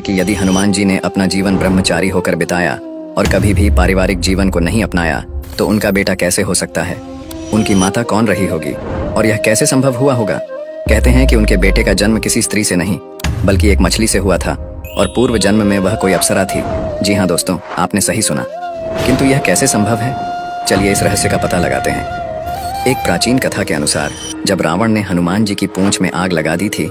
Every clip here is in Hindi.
कि यदि हनुमान जी ने अपना जीवन ब्रह्मचारी होकर बिताया और कभी भी पारिवारिक जीवन को नहीं अपनाया तो उनका बेटा कैसे हो सकता है। उनकी माता कौन रही होगी और यह कैसे संभव हुआ होगा। कहते हैं कि उनके बेटे का जन्म किसी स्त्री से नहीं बल्कि एक मछली से हुआ था और पूर्व जन्म में वह कोई अप्सरा थी। जी हाँ दोस्तों, आपने सही सुना। किंतु यह कैसे संभव है, चलिए इस रहस्य का पता लगाते हैं। एक प्राचीन कथा के अनुसार जब रावण ने हनुमान जी की पूंछ में आग लगा दी थी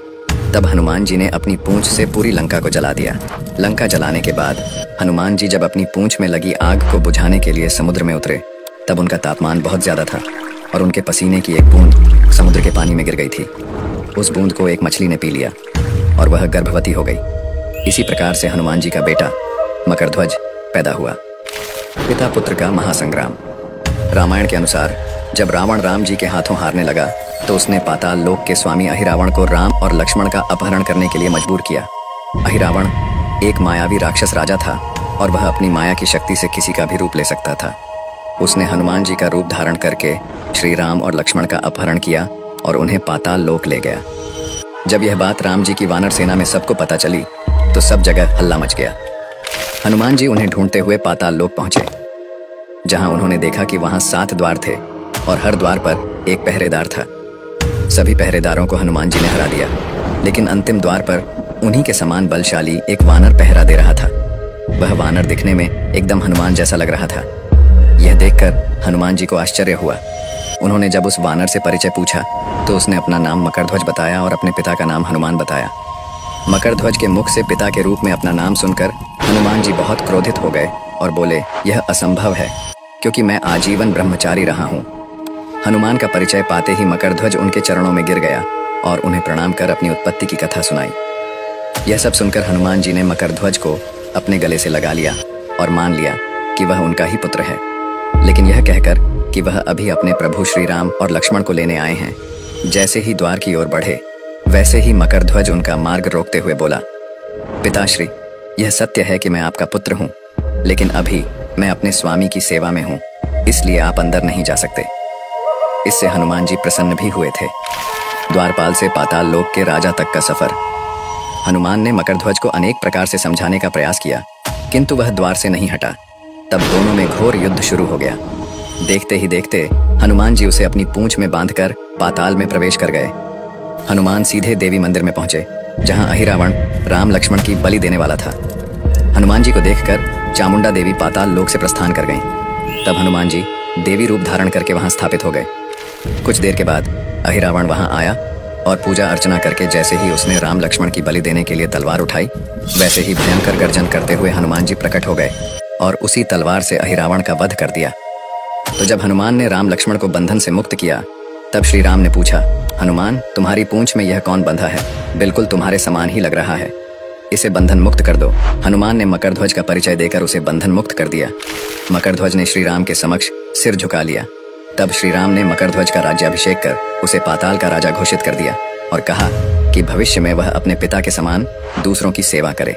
तब हनुमान जी ने अपनी पूंछ से पूरी लंका को जला दिया। लंका जलाने के बाद हनुमान जी जब अपनी पूंछ में लगी आग को बुझाने के लिए समुद्र में उतरे तब उनका तापमान बहुत ज्यादा था और उनके पसीने की एक बूंद समुद्र के पानी में गिर गई थी। उस बूंद को एक मछली ने पी लिया और वह गर्भवती हो गई। इसी प्रकार से हनुमान जी का बेटा मकरध्वज पैदा हुआ। पिता पुत्र का महासंग्राम। रामायण के अनुसार जब रावण राम जी के हाथों हारने लगा तो उसने पाताल लोक के स्वामी अहिरावण को राम और लक्ष्मण का अपहरण करने के लिए मजबूर किया। अहिरावण एक मायावी राक्षस राजा था और वह अपनी माया की शक्ति से किसी का भी रूप ले सकता था। उसने हनुमान जी का रूप धारण करके श्री राम और लक्ष्मण का अपहरण किया और उन्हें पाताल लोक ले गया। जब यह बात राम जी की वानर सेना में सबको पता चली तो सब जगह हल्ला मच गया। हनुमान जी उन्हें ढूंढते हुए पाताल लोक पहुंचे, जहां उन्होंने देखा कि वहां 7 द्वार थे और हर द्वार पर एक पहरेदार था। सभी पहरेदारों को हनुमान जी ने हरा दिया, लेकिन अंतिम द्वार पर उन्हीं के समान बलशाली एक वानर पहरा दे रहा था। वह वानर दिखने में एकदम हनुमान जैसा लग रहा था। यह देखकर हनुमान जी को आश्चर्य हुआ। उन्होंने जब उस वानर से परिचय पूछा तो उसने अपना नाम मकरध्वज बताया और अपने पिता का नाम हनुमान बताया। मकरध्वज के मुख से पिता के रूप में अपना नाम सुनकर हनुमान जी बहुत क्रोधित हो गए और बोले, यह असंभव है क्योंकि मैं आजीवन ब्रह्मचारी रहा हूँ। हनुमान का परिचय पाते ही मकरध्वज उनके चरणों में गिर गया और उन्हें प्रणाम कर अपनी उत्पत्ति की कथा सुनाई। यह सब सुनकर हनुमान जी ने मकरध्वज को अपने गले से लगा लिया और मान लिया कि वह उनका ही पुत्र है, लेकिन यह कहकर कि वह अभी अपने प्रभु श्री राम और लक्ष्मण को लेने आए हैं। जैसे ही द्वार की ओर बढ़े वैसे ही मकरध्वज उनका मार्ग रोकते हुए बोला, पिताश्री, यह सत्य है कि मैं आपका पुत्र हूँ, लेकिन अभी मैं अपने स्वामी की सेवा में हूँ, इसलिए आप अंदर नहीं जा सकते। इससे हनुमान जी प्रसन्न भी हुए थे। द्वारपाल से पाताल लोक के राजा तक का सफर। हनुमान ने मकरध्वज को अनेक प्रकार से समझाने का प्रयास किया, किंतु वह द्वार से नहीं हटा। तब दोनों में घोर युद्ध शुरू हो गया। देखते ही देखते हनुमान जी उसे अपनी पूंछ में बांधकर पाताल में प्रवेश कर गए। हनुमान सीधे देवी मंदिर में पहुंचे, जहां अहिरावण राम लक्ष्मण की बलि देने वाला था। हनुमान जी को देखकर चामुंडा देवी पाताल लोक से प्रस्थान कर गईं। तब हनुमान जी देवी रूप धारण करके वहां स्थापित हो गए। कुछ देर के बाद अहिरावण वहां आया और पूजा अर्चना करके जैसे ही उसने राम लक्ष्मण की बलि देने के लिए तलवार उठाई वैसे ही भयंकर गर्जन करते हुए हनुमान जी प्रकट हो गए और उसी तलवार से अहिरावण का वध कर दिया। तो जब हनुमान ने राम लक्ष्मण को बंधन से मुक्त किया तब श्री राम ने पूछा, हनुमान, तुम्हारी पूंछ में यह कौन बंधा है? बिल्कुल तुम्हारे समान ही लग रहा है, इसे बंधन मुक्त कर दो। हनुमान ने मकरध्वज का परिचय देकर उसे बंधन मुक्त कर दिया। मकरध्वज ने श्री राम के समक्ष सिर झुका लिया। तब श्री राम ने मकरध्वज का राज्याभिषेक कर उसे पाताल का राजा घोषित कर दिया और कहा कि भविष्य में वह अपने पिता के समान दूसरों की सेवा करे।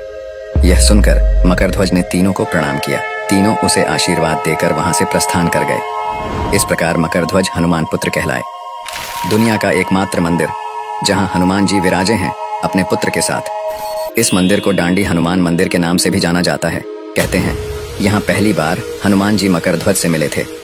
यह सुनकर मकरध्वज ने तीनों को प्रणाम किया। तीनों उसे आशीर्वाद देकर वहां से प्रस्थान कर गए। इस प्रकार मकरध्वज हनुमान पुत्र कहलाए। दुनिया का एकमात्र मंदिर जहां हनुमान जी विराजे हैं अपने पुत्र के साथ। इस मंदिर को डांडी हनुमान मंदिर के नाम से भी जाना जाता है। कहते हैं यहाँ पहली बार हनुमान जी मकरध्वज से मिले थे।